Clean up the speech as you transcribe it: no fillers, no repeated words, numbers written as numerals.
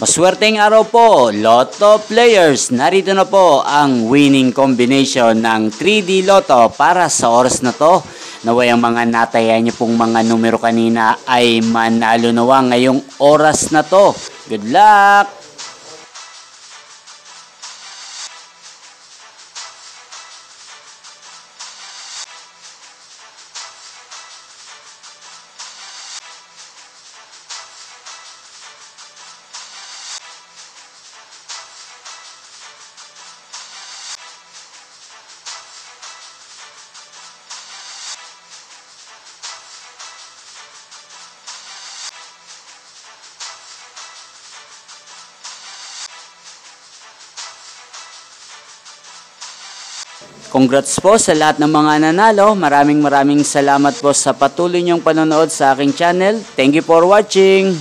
Maswerteng araw po, Lotto players. Narito na po ang winning combination ng 3D Lotto para sa oras na to. Naway ang mga nataya niyo pong mga numero kanina ay manalo nawa ngayong oras na to. Good luck! Congrats po sa lahat ng mga nanalo. Maraming salamat po sa patuloy niyong panonood sa aking channel. Thank you for watching.